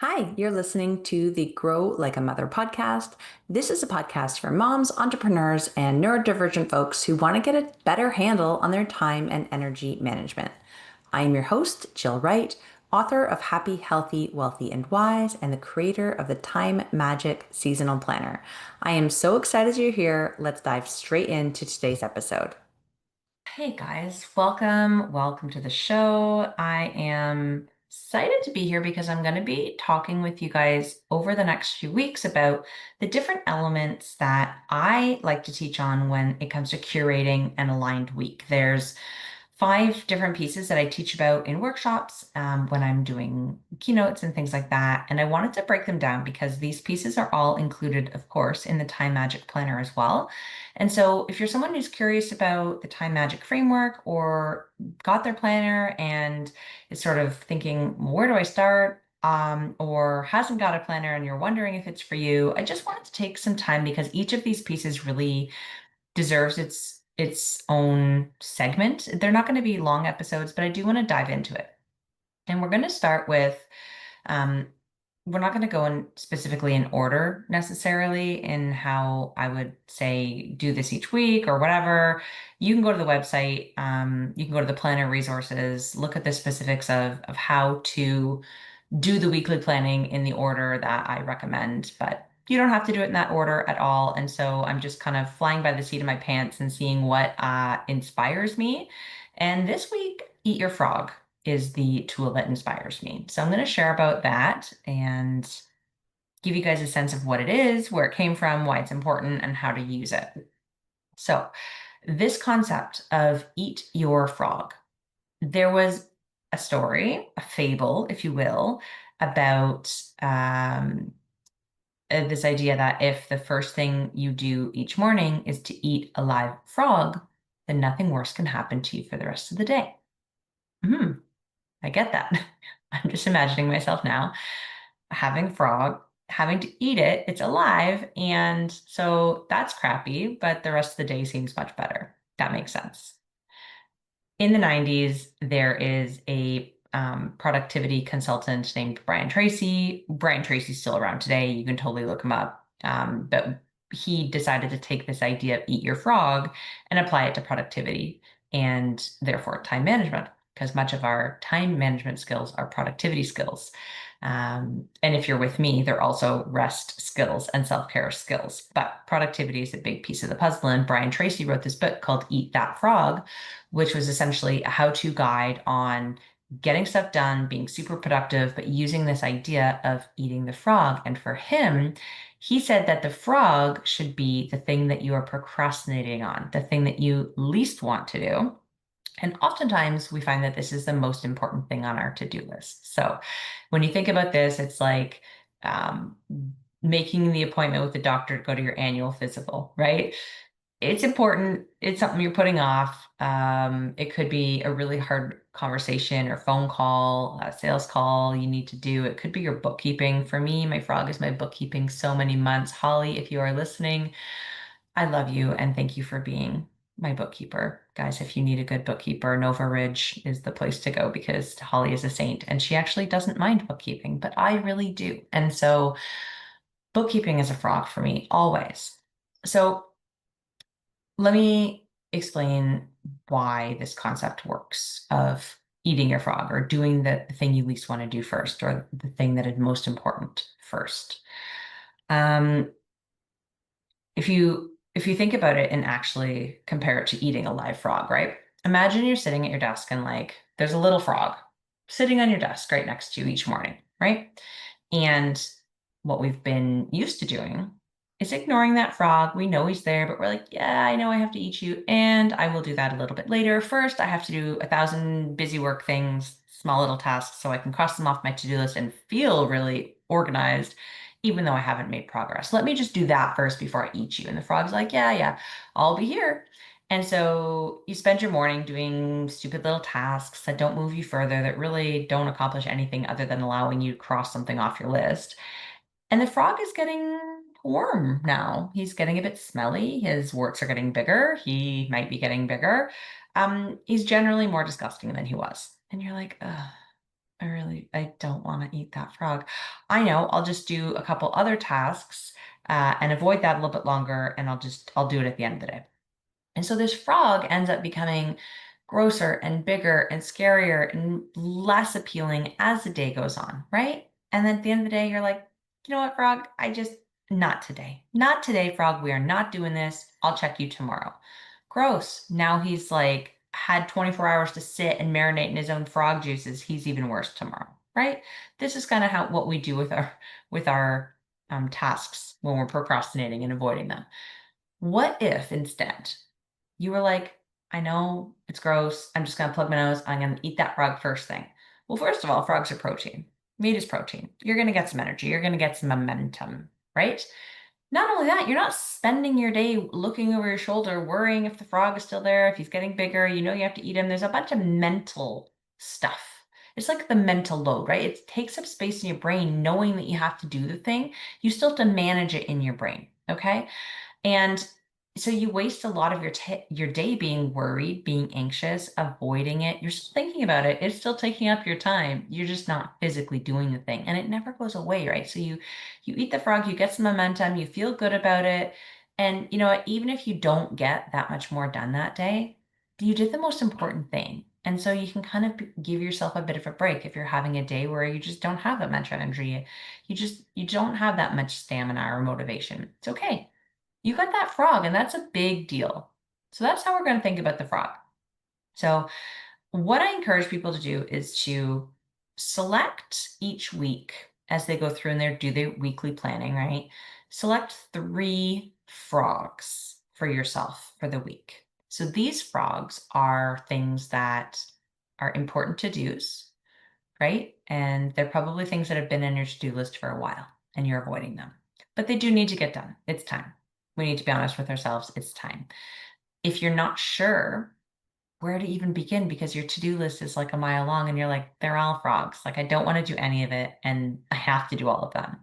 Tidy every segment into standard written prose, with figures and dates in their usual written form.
Hi, you're listening to the Grow Like a Mother podcast. This is a podcast for moms, entrepreneurs, and neurodivergent folks who want to get a better handle on their time and energy management. I am your host, Jill Wright, author of Happy, Healthy, Wealthy, and Wise, and the creator of the Time Magic Seasonal Planner. I am so excited you're here. Let's dive straight into today's episode. Hey guys, welcome to the show. I am excited to be here because I'm going to be talking with you guys over the next few weeks about the different elements that I like to teach on when it comes to curating an aligned week. There's 5 different pieces that I teach about in workshops when I'm doing keynotes and things like that. And I wanted to break them down because these pieces are all included, of course, in the Time Magic Planner as well. And so if you're someone who's curious about the Time Magic framework or got their planner and is sort of thinking, where do I start? Or hasn't got a planner and you're wondering if it's for you, I just wanted to take some time because each of these pieces really deserves its own segment. They're not going to be long episodes, but I do want to dive into it. And we're going to start with um, we're not going to go in specifically in order necessarily in how I would say do this each week or whatever. You can go to the website, you can go to the planner resources, look at the specifics of how to do the weekly planning in the order that I recommend, but you don't have to do it in that order at all. And so I'm just kind of flying by the seat of my pants and seeing what inspires me. And this week, Eat Your Frog is the tool that inspires me. So I'm going to share about that and give you guys a sense of what it is, where it came from, why it's important, and how to use it. So, this concept of eat your frog, there was a story, a fable, if you will, about this idea that if the first thing you do each morning is to eat a live frog, then nothing worse can happen to you for the rest of the day. Hmm. I get that. I'm just imagining myself now having a frog, having to eat it. It's alive. And so that's crappy, but the rest of the day seems much better. That makes sense. In the 90s, there is a productivity consultant named Brian Tracy. Brian Tracy's still around today. You can totally look him up. But he decided to take this idea of eat your frog and apply it to productivity and therefore time management, because much of our time management skills are productivity skills. And if you're with me, they're also rest skills and self-care skills. But productivity is a big piece of the puzzle. And Brian Tracy wrote this book called Eat That Frog, which was essentially a how-to guide on getting stuff done, being super productive, but using this idea of eating the frog. And for him, he said that the frog should be the thing that you are procrastinating on, the thing that you least want to do. And oftentimes we find that this is the most important thing on our to-do list. So when you think about this, it's like um, making the appointment with the doctor to go to your annual physical, right? It's important. It's something you're putting off. It could be a really hard conversation or phone call, a sales call you need to do. It could be your bookkeeping. For me, my frog is my bookkeeping so many months. Holly, if you are listening, I love you and thank you for being my bookkeeper. Guys, if you need a good bookkeeper, Nova Ridge is the place to go because Holly is a saint and she actually doesn't mind bookkeeping, but I really do. And so bookkeeping is a frog for me always. So let me explain why this concept works of eating your frog or doing the thing you least want to do first or the thing that is most important first. Um, if you think about it and actually compare it to eating a live frog, right? Imagine you're sitting at your desk and like there's a little frog sitting on your desk right next to you each morning, right? And what we've been used to doing is ignoring that frog. We know he's there, but we're like, yeah, I know I have to eat you, and I will do that a little bit later. First, I have to do 1,000 busy work things, small little tasks, so I can cross them off my to-do list and feel really organized, even though I haven't made progress. Let me just do that first before I eat you. And the frog's like, yeah, yeah, I'll be here. And so you spend your morning doing stupid little tasks that don't move you further, that really don't accomplish anything other than allowing you to cross something off your list. And the frog is getting warm now. He's getting a bit smelly. His warts are getting bigger. He might be getting bigger. He's generally more disgusting than he was. And you're like, ugh. I don't want to eat that frog. I know, I'll just do a couple other tasks and avoid that a little bit longer, and I'll do it at the end of the day. And so this frog ends up becoming grosser and bigger and scarier and less appealing as the day goes on, right? And then at the end of the day, you're like, you know what, frog? Not today. Not today, frog. We are not doing this. I'll check you tomorrow. Gross. Now he's like had 24 hours to sit and marinate in his own frog juices. He's even worse tomorrow, right? This is kind of how what we do with our tasks when we're procrastinating and avoiding them. What if instead you were like, I know it's gross. I'm just going to plug my nose. I'm going to eat that frog first thing. Well, first of all, frogs are protein. Meat is protein. You're going to get some energy. You're going to get some momentum, right? Not only that, you're not spending your day looking over your shoulder, worrying if the frog is still there, if he's getting bigger, you know you have to eat him. There's a bunch of mental stuff. It's like the mental load, right? It takes up space in your brain knowing that you have to do the thing. You still have to manage it in your brain, okay? And so you waste a lot of your day being worried, being anxious, avoiding it. You're still thinking about it. It's still taking up your time. You're just not physically doing the thing, and it never goes away, right? So you eat the frog, you get some momentum, you feel good about it, and you know what? Even if you don't get that much more done that day, you did the most important thing. And so you can kind of give yourself a bit of a break if you're having a day where you just don't have that much energy. You don't have that much stamina or motivation. It's okay. You got that frog, and that's a big deal. So that's how we're going to think about the frog. So, what I encourage people to do is to select each week as they go through and they do their weekly planning, right? Select 3 frogs for yourself for the week. So, these frogs are things that are important to do's, right? And they're probably things that have been in your to-do list for a while and you're avoiding them. But they do need to get done. It's time. We need to be honest with ourselves. It's time. If you're not sure where to even begin because your to-do list is like a mile long and you're like, they're all frogs. Like, I don't want to do any of it and I have to do all of them.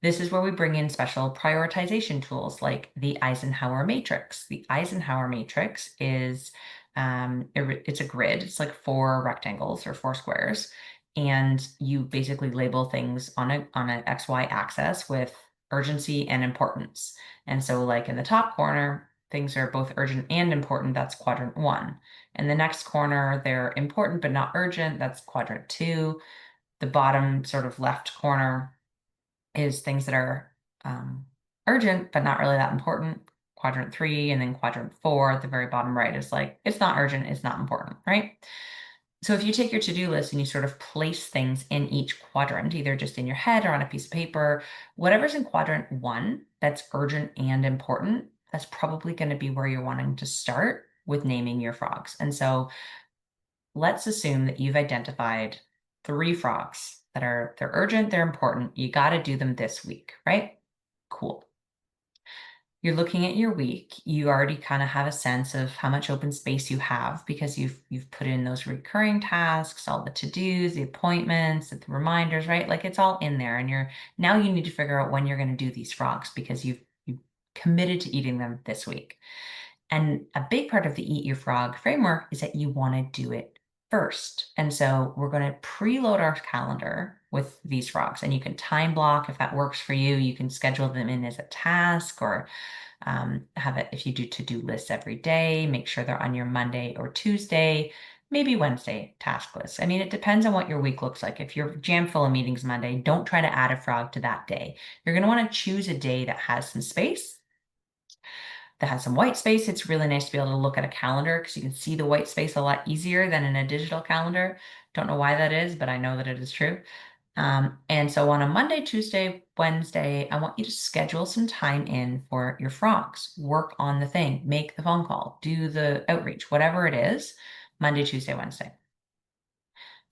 This is where we bring in special prioritization tools like the Eisenhower Matrix. The Eisenhower Matrix is it's a grid. It's like 4 rectangles or 4 squares, and you basically label things on an XY axis with urgency and importance. And so, like in the top corner, things are both urgent and important. That's quadrant 1. In the next corner, they're important but not urgent. That's quadrant 2. The bottom sort of left corner is things that are urgent but not really that important. Quadrant 3, and then quadrant 4 at the very bottom right is like, it's not urgent, it's not important, right? So if you take your to-do list and you sort of place things in each quadrant, either just in your head or on a piece of paper, whatever's in quadrant 1 that's urgent and important, that's probably going to be where you're wanting to start with naming your frogs. And so let's assume that you've identified 3 frogs they're urgent, they're important. You got to do them this week, right? Cool. You're looking at your week. You already kind of have a sense of how much open space you have because you've put in those recurring tasks, all the to-dos, the appointments, the reminders, right? Like it's all in there. And now you need to figure out when you're going to do these frogs because you've committed to eating them this week. And a big part of the Eat Your Frog framework is that you want to do it first. And so we're going to preload our calendar with these frogs. And you can time block if that works for you. You can schedule them in as a task or have it if you do to-do lists every day, make sure they're on your Monday or Tuesday, maybe Wednesday task list. I mean, it depends on what your week looks like. If you're jam full of meetings Monday, don't try to add a frog to that day. You're going to want to choose a day that has some space, that has some white space. It's really nice to be able to look at a calendar because you can see the white space a lot easier than in a digital calendar. Don't know why that is, but I know that it is true. And so on a Monday, Tuesday, Wednesday, I want you to schedule some time in for your frogs. Work on the thing, make the phone call, do the outreach, whatever it is, Monday, Tuesday, Wednesday.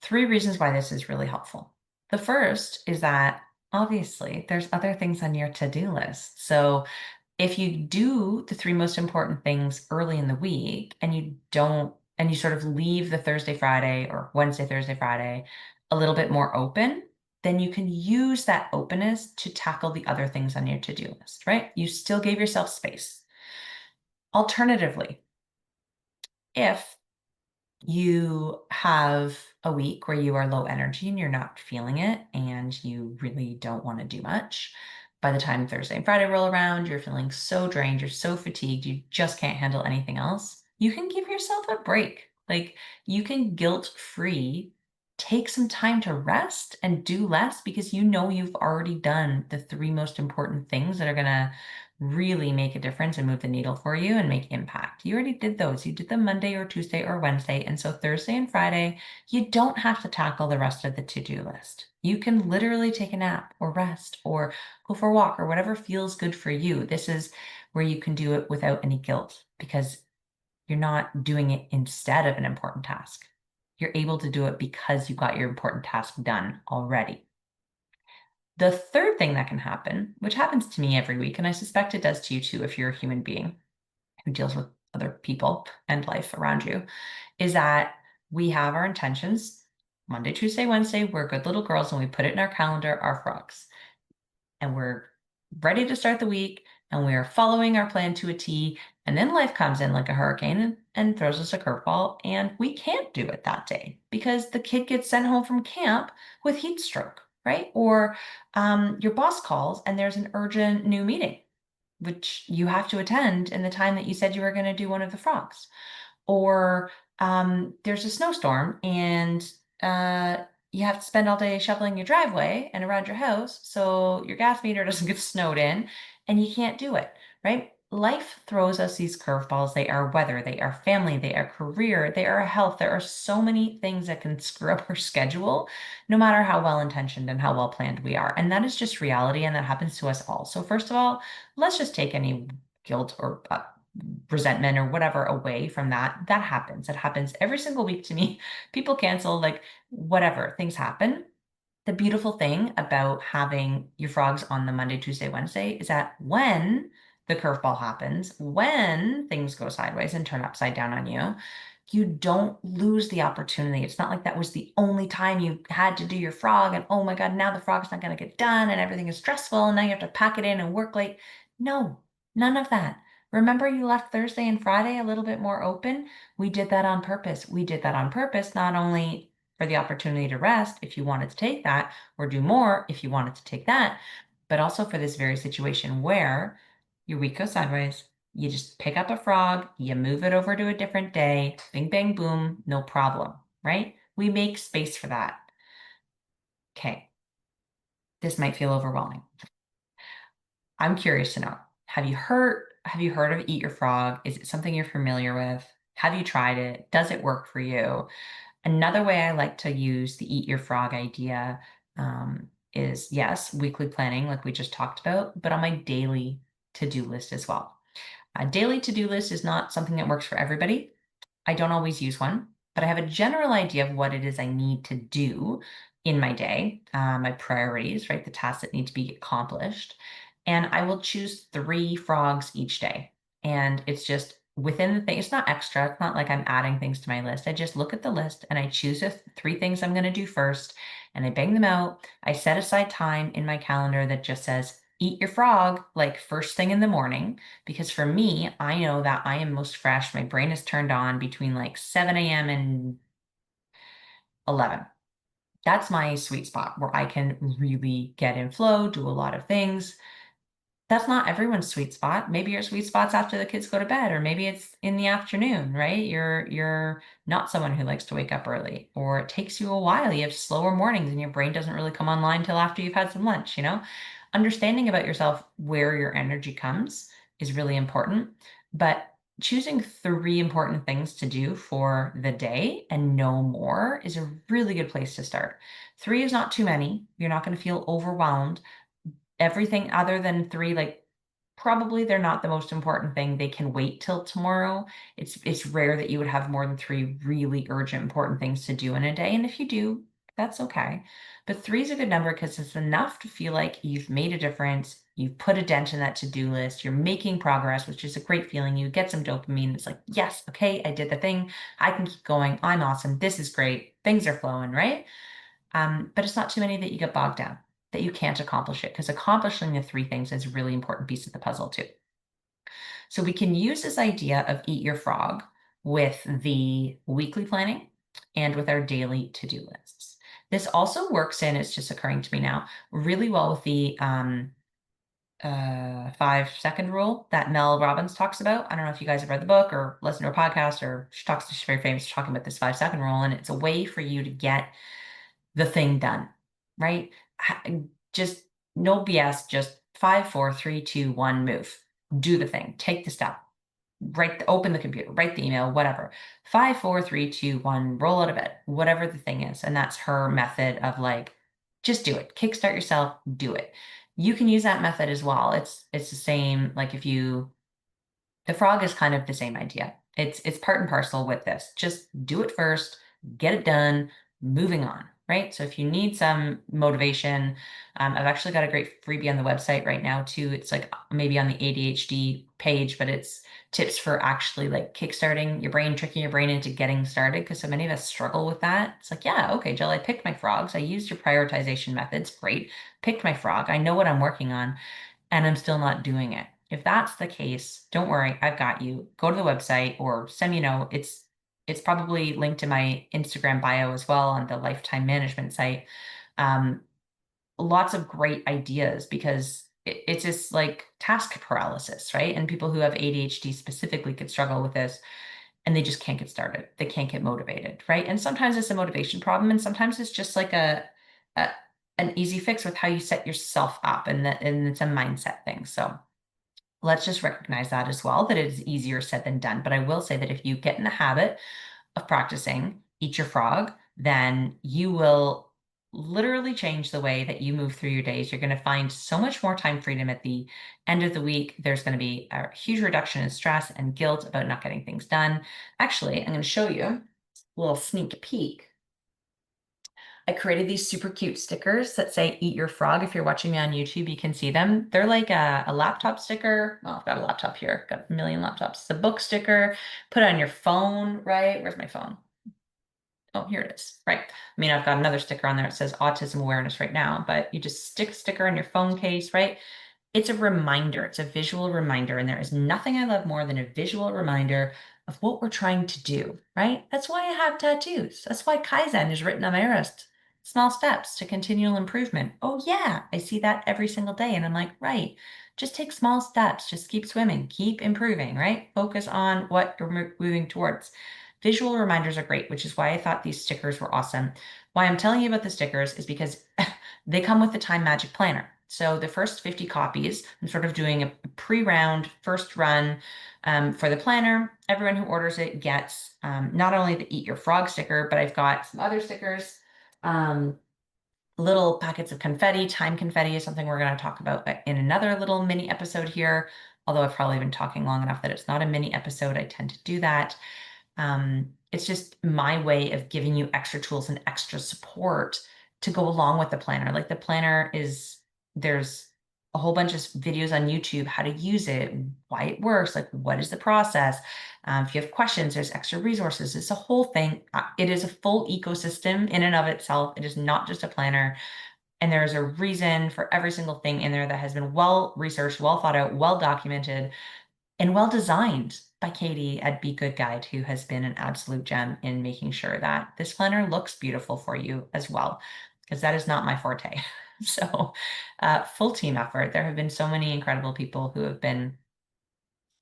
3 reasons why this is really helpful. The first is that obviously there's other things on your to-do list. So if you do the 3 most important things early in the week and you sort of leave the Thursday, Friday or Wednesday, Thursday, Friday a little bit more open, then you can use that openness to tackle the other things on your to-do list, right? You still gave yourself space. Alternatively, if you have a week where you are low energy and you're not feeling it and you really don't want to do much. By the time Thursday and Friday roll around, you're feeling so drained, you're so fatigued, you just can't handle anything else. You can give yourself a break. Like you can guilt-free take some time to rest and do less because you know you've already done the three most important things that are going to really make a difference and move the needle for you and make impact. You already did those. You did them Monday or Tuesday or Wednesday. And so Thursday and Friday, you don't have to tackle the rest of the to-do list. You can literally take a nap or rest or go for a walk or whatever feels good for you. This is where you can do it without any guilt because you're not doing it instead of an important task. You're able to do it because you got your important task done already. The third thing that can happen, which happens to me every week, and I suspect it does to you too if you're a human being who deals with other people and life around you, is that we have our intentions Monday, Tuesday, Wednesday. We're good little girls and we put it in our calendar, our frogs, and we're ready to start the week and we are following our plan to a T. And then life comes in like a hurricane and throws us a curveball, and we can't do it that day because the kid gets sent home from camp with heat stroke, right? Or your boss calls and there's an urgent new meeting, which you have to attend in the time that you said you were going to do one of the frogs. Or there's a snowstorm and you have to spend all day shoveling your driveway and around your house so your gas meter doesn't get snowed in and you can't do it, right? Life throws us these curveballs. They are weather, they are family, they are career, they are health. There are so many things that can screw up our schedule, no matter how well intentioned and how well planned we are. And that is just reality, and that happens to us all. So, first of all, let's just take any guilt or resentment or whatever away from that. That happens. It happens every single week to me. People cancel, like whatever, things happen. The beautiful thing about having your frogs on the Monday, Tuesday, Wednesday is that when the curveball happens, when things go sideways and turn upside down on you, you don't lose the opportunity. It's not like that was the only time you had to do your frog and oh my God, now the frog's not going to get done and everything is stressful and now you have to pack it in and work late. No, none of that. Remember, you left Thursday and Friday a little bit more open? We did that on purpose. We did that on purpose, not only for the opportunity to rest if you wanted to take that, or do more if you wanted to take that, but also for this very situation where your week goes sideways. You just pick up a frog, you move it over to a different day, bing, bang, boom, no problem, right? We make space for that. Okay, this might feel overwhelming. I'm curious to know, have you heard of Eat Your Frog? Is it something you're familiar with? Have you tried it? Does it work for you? Another way I like to use the Eat Your Frog idea is, yes, weekly planning, like we just talked about, but on my daily to-do list as well. A daily to-do list is not something that works for everybody. I don't always use one, but I have a general idea of what it is I need to do in my day, my priorities, right? The tasks that need to be accomplished. And I will choose three frogs each day. And it's just within the thing, it's not extra. It's not like I'm adding things to my list. I just look at the list and I choose the three things I'm going to do first and I bang them out. I set aside time in my calendar that just says, eat your frog, like first thing in the morning. Because for me, I know that I am most fresh. My brain is turned on between like 7 a.m. and 11. That's my sweet spot where I can really get in flow, do a lot of things. That's not everyone's sweet spot. Maybe your sweet spot's after the kids go to bed, or maybe it's in the afternoon, right? You're not someone who likes to wake up early, or it takes you a while. You have slower mornings and your brain doesn't really come online till after you've had some lunch, you know? Understanding about yourself where your energy comes is really important, but choosing three important things to do for the day and no more is a really good place to start. Three is not too many. You're not going to feel overwhelmed. Everything other than three, like probably they're not the most important thing. They can wait till tomorrow. It's rare that you would have more than three really urgent, important things to do in a day. And if you do, that's okay. But three is a good number because it's enough to feel like you've made a difference. You've put a dent in that to-do list. You're making progress, which is a great feeling. You get some dopamine. It's like, yes, okay, I did the thing. I can keep going. I'm awesome. This is great. Things are flowing, right? But it's not too many that you get bogged down, that you can't accomplish it, because accomplishing the three things is a really important piece of the puzzle too. So we can use this idea of eat your frog with the weekly planning and with our daily to-do lists. This also works in, it's just occurring to me now, really well with the 5-second rule that Mel Robbins talks about. I don't know if you guys have read the book or listened to a podcast, or she's very famous talking about this 5-second rule, and it's a way for you to get the thing done, right? Just no BS, just 5, 4, 3, 2, 1, move. Do the thing, take the step, open the computer, write the email, whatever. 5, 4, 3, 2, 1, roll out of bed, whatever the thing is. And that's her method of like, just do it. Kickstart yourself, do it. You can use that method as well. It's the same, like the frog is kind of the same idea. It's part and parcel with this. Just do it first, get it done, moving on, right? So if you need some motivation, I've actually got a great freebie on the website right now too. It's like maybe on the ADHD page, but it's tips for actually like kickstarting your brain, tricking your brain into getting started. Because so many of us struggle with that. It's like, yeah, okay, Jill, I picked my frogs. I used your prioritization methods. Great. Picked my frog. I know what I'm working on, and I'm still not doing it. If that's the case, don't worry, I've got you. Go to the website or send me a note. It's probably linked to my Instagram bio as well on the lifetime management site. Um, Lots of great ideas because it's just like task paralysis, right? And people who have ADHD specifically could struggle with this, and they just can't get started. They can't get motivated, right? And sometimes it's a motivation problem, and sometimes it's just like a an easy fix with how you set yourself up, and it's a mindset thing. So let's just recognize that as well, that it is easier said than done. But I will say that if you get in the habit of practicing Eat Your Frog, then you will literally change the way that you move through your days. You're going to find so much more time freedom at the end of the week. There's going to be a huge reduction in stress and guilt about not getting things done. Actually, I'm going to show you a little sneak peek. I created these super cute stickers that say Eat Your Frog. If you're watching me on YouTube, you can see them. They're like a laptop sticker. Well, I've got a laptop here, got a million laptops. It's a book sticker, put it on your phone, right? Where's my phone? Oh, here it is. Right. I mean, I've got another sticker on there. It says autism awareness right now, but you just stick a sticker on your phone case, right? It's a reminder. It's a visual reminder. And there is nothing I love more than a visual reminder of what we're trying to do, right? That's why I have tattoos. That's why Kaizen is written on my wrist. Small steps to continual improvement. Oh, yeah, I see that every single day. And I'm like, right, just take small steps. Just keep swimming, keep improving, right? Focus on what you're moving towards. Visual reminders are great, which is why I thought these stickers were awesome. Why I'm telling you about the stickers is because they come with the Time Magic Planner. So the first 50 copies, I'm sort of doing a pre-round first run for the planner. Everyone who orders it gets not only the Eat Your Frog sticker, but I've got some other stickers. Little packets of confetti. Time confetti is something we're going to talk about in another little mini episode here. Although I've probably been talking long enough that it's not a mini episode, I tend to do that. It's just my way of giving you extra tools and extra support to go along with the planner. Like the planner there's a whole bunch of videos on YouTube, how to use it, why it works, like what is the process. If you have questions, there's extra resources. It's a whole thing. It is a full ecosystem in and of itself. It is not just a planner. And there's a reason for every single thing in there that has been well researched, well thought out, well documented, and well designed by Katie at Be Good Guide, who has been an absolute gem in making sure that this planner looks beautiful for you as well, because that is not my forte. So, full team effort. There have been so many incredible people who have been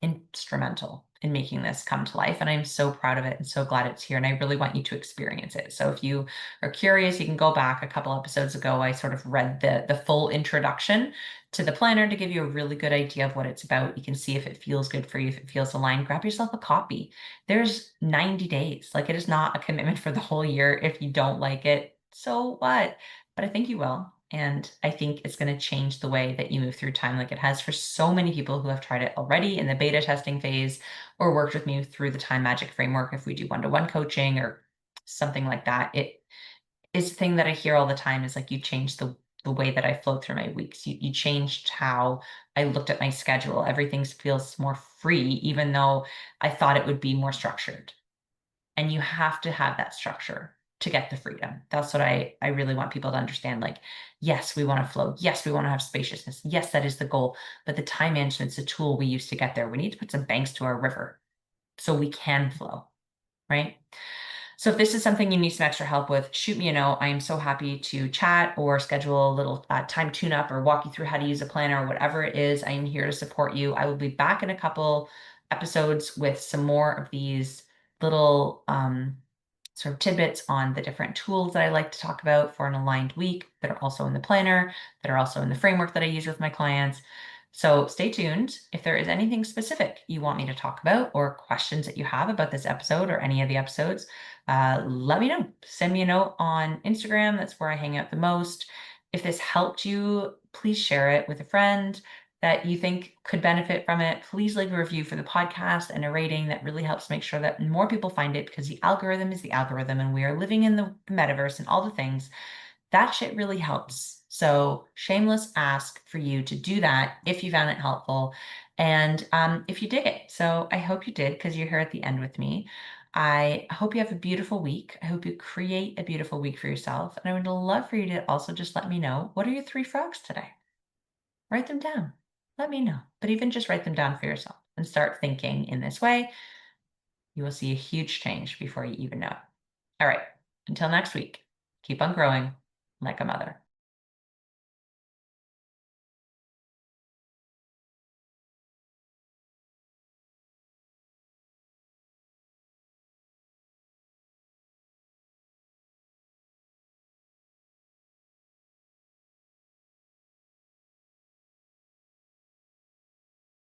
instrumental in making this come to life. And I'm so proud of it and so glad it's here. And I really want you to experience it. So if you are curious, you can go back a couple episodes ago. I sort of read the full introduction to the planner to give you a really good idea of what it's about. You can see if it feels good for you, if it feels aligned. Grab yourself a copy. There's 90 days. Like, it is not a commitment for the whole year. If you don't like it, so what? But I think you will. And I think it's going to change the way that you move through time, like it has for so many people who have tried it already in the beta testing phase or worked with me through the Time Magic framework. If we do one-to-one coaching or something like that, it is a thing that I hear all the time is like, you changed the way that I flow through my weeks. You changed how I looked at my schedule. Everything feels more free, even though I thought it would be more structured. And you have to have that structure to get the freedom. That's what I really want people to understand. Like, yes, we want to flow. Yes, we want to have spaciousness. Yes, that is the goal. But the time management's a tool we use to get there. We need to put some banks to our river so we can flow. right? So if this is something you need some extra help with, shoot me a note. I am so happy to chat or schedule a little time tune-up or walk you through how to use a planner or whatever it is. I am here to support you. I will be back in a couple episodes with some more of these little sort of tidbits on the different tools that I like to talk about for an aligned week that are also in the planner, that are also in the framework that I use with my clients. So stay tuned. If there is anything specific you want me to talk about or questions that you have about this episode or any of the episodes, let me know. Send me a note on Instagram. That's where I hang out the most. If this helped you, please share it with a friend that you think could benefit from it. Please leave a review for the podcast and a rating. That really helps make sure that more people find it, because the algorithm is the algorithm and we are living in the metaverse and all the things. That shit really helps. So shameless ask for you to do that if you found it helpful and if you dig it. So I hope you did, because you're here at the end with me. I hope you have a beautiful week. I hope you create a beautiful week for yourself. And I would love for you to also just let me know, what are your 3 frogs today? Write them down. Let me know. But even just write them down for yourself and start thinking in this way. You will see a huge change before you even know it. All right. Until next week, keep on growing like a mother.